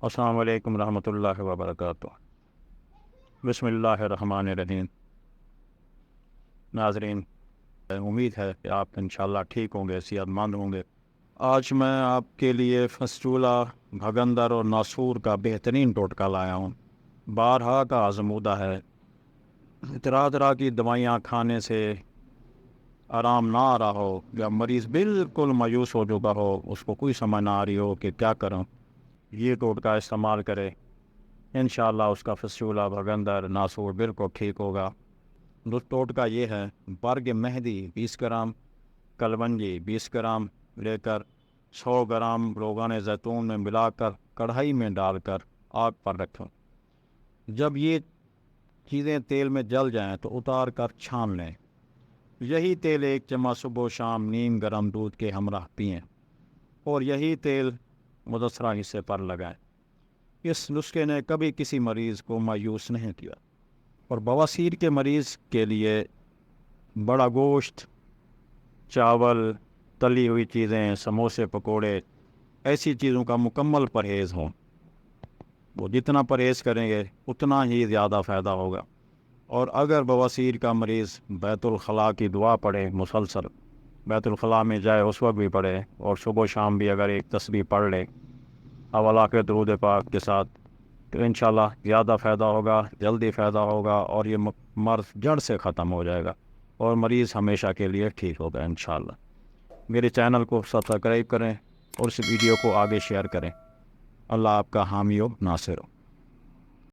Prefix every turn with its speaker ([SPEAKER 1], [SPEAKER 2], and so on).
[SPEAKER 1] السلام علیکم ورحمۃ اللہ وبرکاتہ۔ بسم اللہ الرحمن الرحیم۔ ناظرین، امید ہے کہ آپ انشاءاللہ ٹھیک ہوں گے، صحت مند ہوں گے۔ آج میں آپ کے لیے فسٹولا، بھگندر اور ناسور کا بہترین ٹوٹکا لایا ہوں۔ بارہا کا آزمودہ ہے۔ طرح طرح کی دوائیاں کھانے سے آرام نہ آ رہا ہو یا مریض بالکل مایوس ہو چکا ہو، اس کو کوئی سمجھ نہ آ رہی ہو کہ کیا کروں، یہ ٹوٹکا استعمال کرے، انشاءاللہ اس کا فسٹولا، بھگندر، ناسور بالکل ٹھیک ہوگا۔ ٹوٹکا یہ ہے: برگ مہندی 20 گرام، کلونجی 20 گرام لے کر 100 گرام روغن زیتون میں ملا کر کڑھائی میں ڈال کر آگ پر رکھو۔ جب یہ چیزیں تیل میں جل جائیں تو اتار کر چھان لیں۔ یہی تیل 1 چمچ صبح و شام نیم گرم دودھ کے ہمراہ پئیں اور یہی تیل متاثرہ حصے پر لگائیں۔ اس نسخے نے کبھی کسی مریض کو مایوس نہیں کیا۔ اور بواسیر کے مریض کے لیے بڑا گوشت، چاول، تلی ہوئی چیزیں، سموسے، پکوڑے، ایسی چیزوں کا مکمل پرہیز ہو۔ وہ جتنا پرہیز کریں گے اتنا ہی زیادہ فائدہ ہوگا۔ اور اگر بواسیر کا مریض بیت الخلاء کی دعا پڑھے، مسلسل بیت الخلاء میں جائے اس وقت بھی پڑھے، اور صبح و شام بھی اگر ایک تسبیح پڑھ لے اولا کے درود پاک کے ساتھ، تو انشاءاللہ زیادہ فائدہ ہوگا، جلدی فائدہ ہوگا، اور یہ مرض جڑ سے ختم ہو جائے گا اور مریض ہمیشہ کے لیے ٹھیک ہوگا انشاءاللہ۔ میرے چینل کو سبسکرائب کریں اور اس ویڈیو کو آگے شیئر کریں۔ اللہ آپ کا حامی و ناصر ہو۔